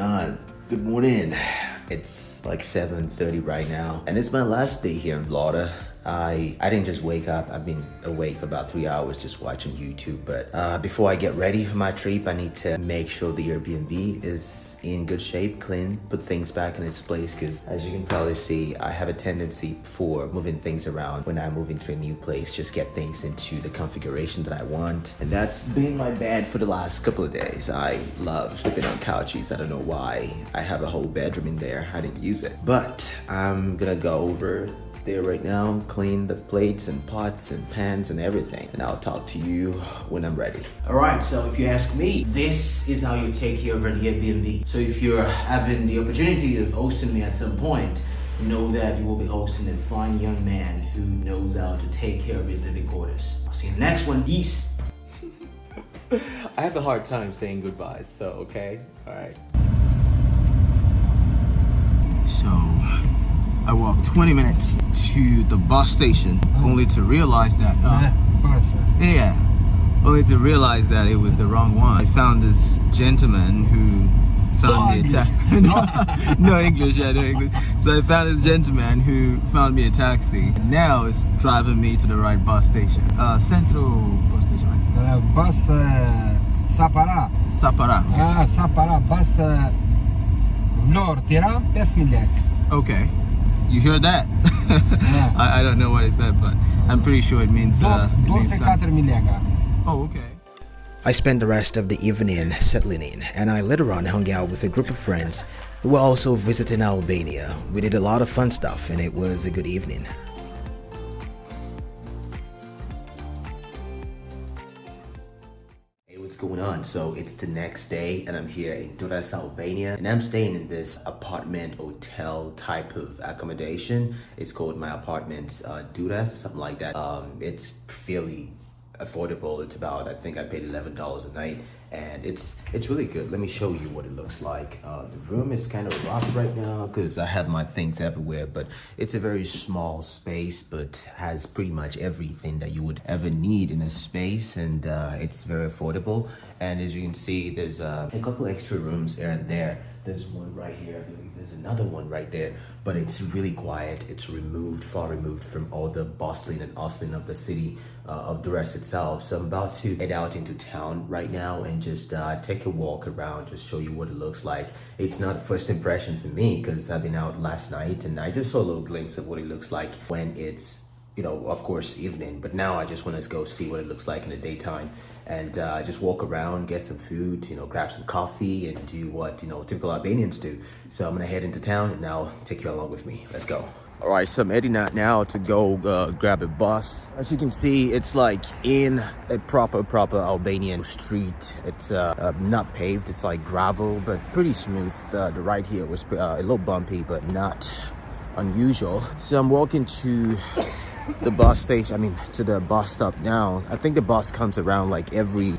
on? Good morning. It's like 7:30 right now, and it's my last day here in Vlora. I didn't just wake up. I've been awake for about 3 hours just watching YouTube. But before I get ready for my trip, I need to make sure the Airbnb is in good shape, clean, put things back in its place. Because as you can probably see, I have a tendency for moving things around when I move into a new place. Just get things into the configuration that I want. And that's been my bed for the last couple of days. I love sleeping on couches. I don't know why. I have a whole bedroom in there. I didn't use it. But I'm gonna go over there right now, clean the plates and pots and pans and everything, and I'll talk to you when I'm ready. Alright, so if you ask me, this is how you take care of an Airbnb. So if you're having the opportunity of hosting me at some point, know that you will be hosting a fine young man who knows how to take care of his living quarters. I'll see you in the next one. Peace. I have a hard time saying goodbyes, so okay? Alright. So I walked 20 minutes to the bus station, only to realize that only to realize that it was the wrong one. I found this gentleman who found me a taxi. No English, yeah, no English. So I found this gentleman who found me a taxi. Now it's driving me to the right bus station. Centro bus station, right? Bus Sapara. Sapara. Okay. Sapara bus Vlora and Tirana 5 milhões. Okay. You hear that? Yeah. I don't know what it said, but I'm pretty sure it means 4 milhões. Oh, okay. I spent the rest of the evening settling in, and I later on hung out with a group of friends who were also visiting Albania. We did a lot of fun stuff, and it was a good evening. What's going on? So it's the next day and I'm here in Durres Albania, and I'm staying in this apartment hotel type of accommodation. It's called my apartment Durres, something like that. It's fairly affordable. It's about, I think I paid $11 a night, and it's really good. Let me show you what it looks like. The room is kind of rough right now because I have my things everywhere, but it's a very small space, but has pretty much everything that you would ever need in a space, and it's very affordable. And as you can see, there's a couple extra rooms here and there. There's one right here, I believe there's another one right there, but it's really quiet. It's removed, far removed from all the bustling and hustling of the city of Durres itself. So I'm about to head out into town right now and just take a walk around, just show you what it looks like. It's not first impression for me because I've been out last night and I just saw a little glimpse of what it looks like when it's, you know, of course, evening. But now I just want to go see what it looks like in the daytime and just walk around, get some food, you know, grab some coffee and do what, you know, typical Albanians do. So I'm gonna head into town and now take you along with me. Let's go. All right, so I'm heading out now to go grab a bus. As you can see, it's like in a proper Albanian street. It's not paved, it's like gravel, but pretty smooth. The ride here was a little bumpy, but not unusual. So I'm walking to the bus station, to the bus stop now. I think the bus comes around like every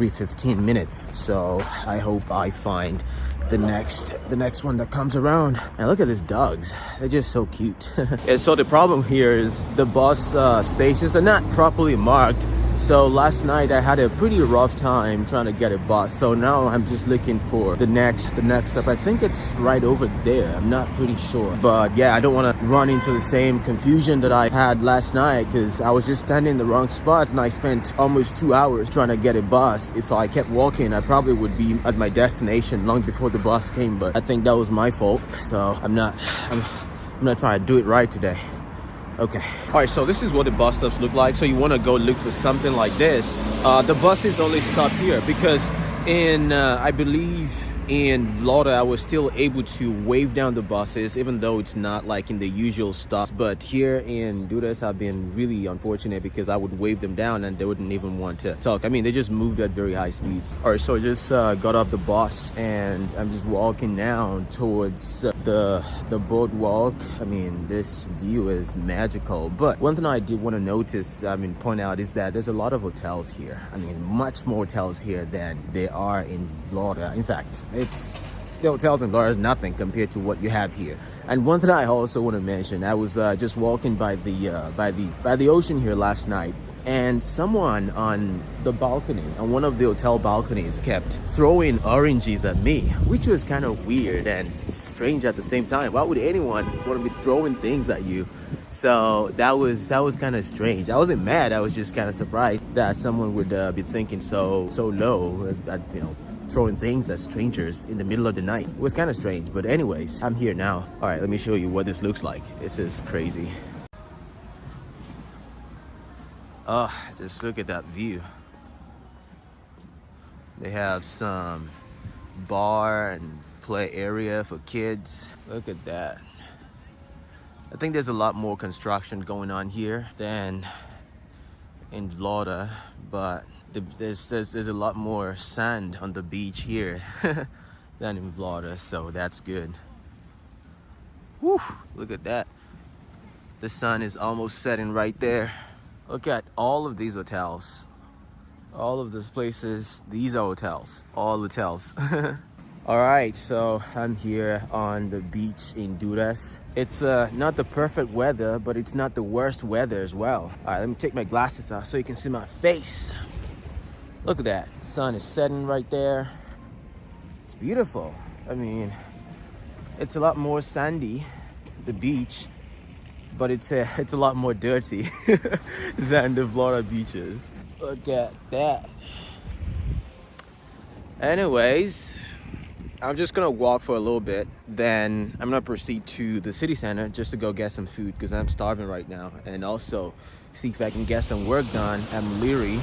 15 minutes. So I hope I find the next one that comes around. And look at these dogs, they're just so cute. And so the problem here is the bus stations are not properly marked. So last night I had a pretty rough time trying to get a bus. So now I'm just looking for the next stop. I think it's right over there. I'm not pretty sure. But yeah, I don't want to run into the same confusion that I had last night because I was just standing in the wrong spot and I spent almost 2 hours trying to get a bus. If I kept walking, I probably would be at my destination long before the bus came. But I think that was my fault. So I'm not trying to do it right today. Okay. All right, so this is what the bus stops look like. So you want to go look for something like this. The buses only stop here because in, I believe in Vlora, I was still able to wave down the buses, even though it's not like in the usual stops. But here in Durres, I've been really unfortunate because I would wave them down and they wouldn't even want to talk. They just moved at very high speeds. All right, so I just got off the bus and I'm just walking down towards the boardwalk. This view is magical. But one thing I did want to notice, point out, is that there's a lot of hotels here. Much more hotels here than there are in Vlora. In fact, the hotels in Vlora is nothing compared to what you have here. And one thing I also want to mention, I was just walking by the ocean here last night, and someone on the balcony, on one of the hotel balconies, kept throwing oranges at me, which was kind of weird and strange at the same time. Why would anyone want to be throwing things at you? So that was kind of strange. I wasn't mad. I was just kind of surprised that someone would be thinking so low at, you know, throwing things at strangers in the middle of the night. It was kind of strange, but anyways, I'm here now. All right, let me show you what this looks like. This is crazy. Oh, just look at that view. They have some bar and play area for kids. Look at that. I think there's a lot more construction going on here than in Vlora, but there's a lot more sand on the beach here than in Vlora, so that's good. Whew, look at that. The sun is almost setting right there. Look at all of these hotels. All of these places, these are hotels. All hotels. All right, so I'm here on the beach in Durres. It's not the perfect weather, but it's not the worst weather as well. All right, let me take my glasses off so you can see my face. Look at that. The sun is setting right there. It's beautiful. I mean, it's a lot more sandy, the beach, but it's a lot more dirty than the Vlora beaches. Look at that. Anyways, I'm just gonna walk for a little bit, then I'm gonna proceed to the city center just to go get some food because I'm starving right now, and also see if I can get some work done at Muliri.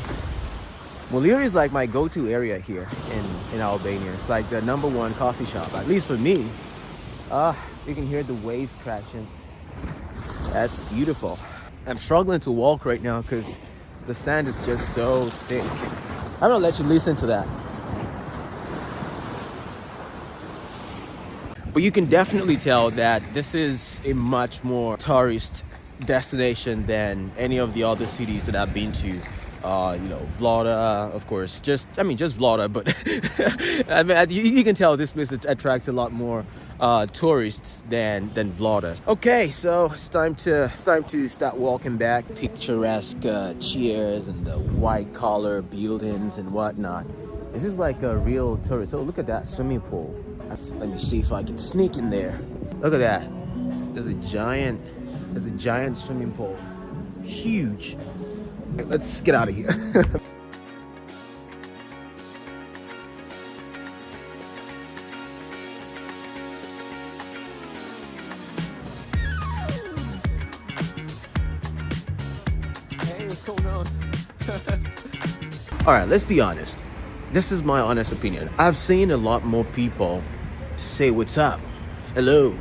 Muliri is like my go-to area here in Albania. It's like the #1 coffee shop, at least for me. You can hear the waves crashing. That's beautiful. I'm struggling to walk right now because the sand is just so thick. I'm gonna let you listen to that. But you can definitely tell that this is a much more tourist destination than any of the other cities that I've been to. You know, Vlora, of course, just Vlora, but I mean, you can tell this place attracts a lot more tourists than Vlora. Okay, so it's time to start walking back. Picturesque chairs and the white collar buildings and whatnot. This is like a real tourist. Oh, look at that swimming pool. Let me see if I can sneak in there. Look at that. There's a giant swimming pool. Huge. Let's get out of here. Hey, what's going on? All right, let's be honest. This is my honest opinion. I've seen a lot more people say what's up, hello,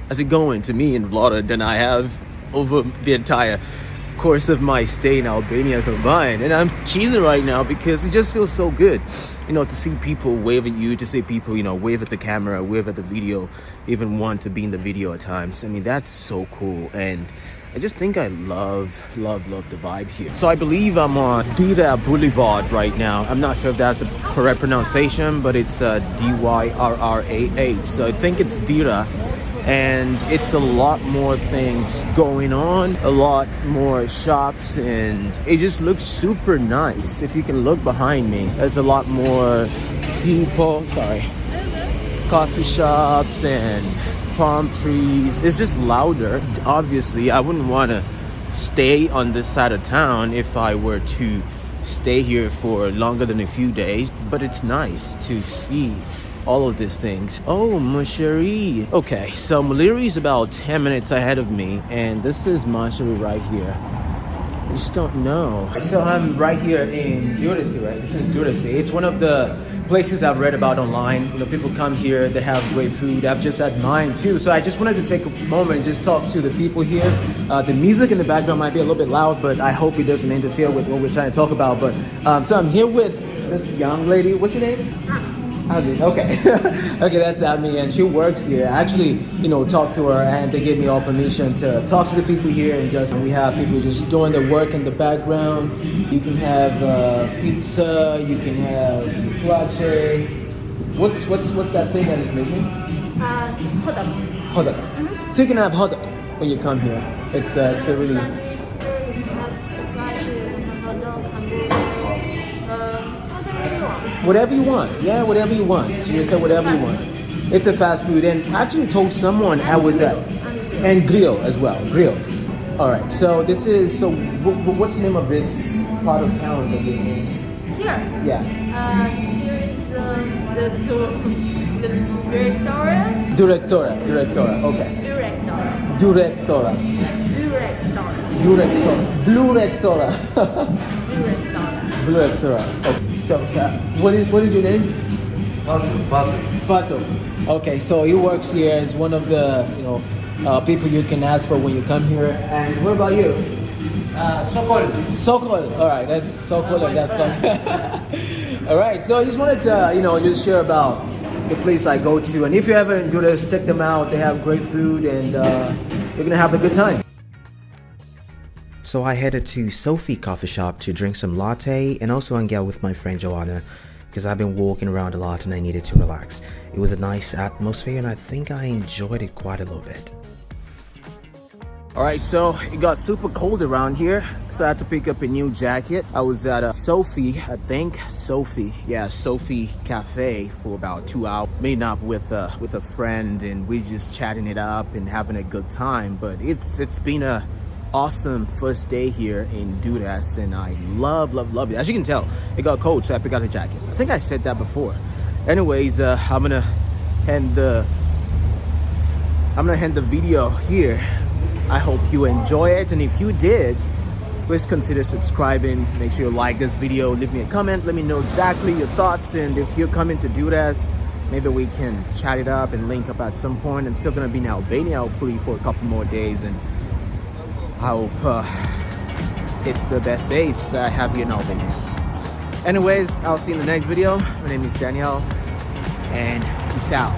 how's it going to me in Vlora than I have over the entire course of my stay in Albania combined. And I'm cheesing right now because it just feels so good, you know, to see people wave at you, to see people, you know, wave at the camera, wave at the video, even want to be in the video at times. I mean, that's so cool. And I just think I love the vibe here. So I believe I'm on Durres Boulevard right now. I'm not sure if that's the correct pronunciation, but it's D-Y-R-R-A-H. So I think it's Durres. And it's a lot more things going on, a lot more shops, and it just looks super nice. If you can look behind me, there's a lot more people, coffee shops and palm trees. It's just louder. Obviously, I wouldn't want to stay on this side of town if I were to stay here for longer than a few days, but it's nice to see all of these things. Oh, Mashari. Okay, so Muliri is about 10 minutes ahead of me, and this is Mashari right here. I just don't know. So I'm right here in Durresi, right? This is Durresi. It's one of the places I've read about online. You know, people come here, they have great food. I've just had mine too. So I just wanted to take a moment and just talk to the people here. The music in the background might be a little bit loud, but I hope it doesn't interfere with what we're trying to talk about. But so I'm here with this young lady. What's your name? Okay. Okay, that's Abby, and she works here. I actually, you know, talked to her, and they gave me all permission to talk to the people here, and just we have people just doing the work in the background. You can have pizza, you can have flache. What's that thing that is missing? Hodok. So you can have hodok when you come here. It's a really. Whatever you want. Yeah, whatever you want. So you say whatever you want. It's a fast food. And I actually told someone I was at. And grill as well. Grill. All right. So this is. So what's the name of this part of town that you're in? Here. Yeah. Here is the directora. Directora. Okay. Directora. Directora. Directora. Directora. Blue Rectora. Directora. Blue Rectora. Okay. So what is your name? Fato. Okay, so he works here as one of the people you can ask for when you come here. And what about you? Sokol. All right, that's Sokol. That's fun. All right, so I just wanted to just share about the place I go to, and if you're ever in Durres, check them out. They have great food, and you're gonna have a good time. So I headed to Sophie coffee shop to drink some latte and also hang out with my friend Joanna, because I've been walking around a lot and I needed to relax. It was a nice atmosphere and I think I enjoyed it quite a little bit. Alright, so it got super cold around here, so I had to pick up a new jacket. I was at Sophie Cafe for about 2 hours, meeting up with a friend, and we just chatting it up and having a good time. But it's been a awesome first day here in Durres, and I love it. As you can tell, it got cold, so I picked out a jacket. I think I said that before. Anyways, I'm gonna end the video here. I hope you enjoy it, and if you did, please consider subscribing. Make sure you like this video, leave me a comment, let me know exactly your thoughts, and if you're coming to Durres, maybe we can chat it up and link up at some point. I'm still gonna be in Albania hopefully for a couple more days, and I hope it's the best days that I have here in Albania. Anyways, I'll see you in the next video. My name is Daniel, and peace out.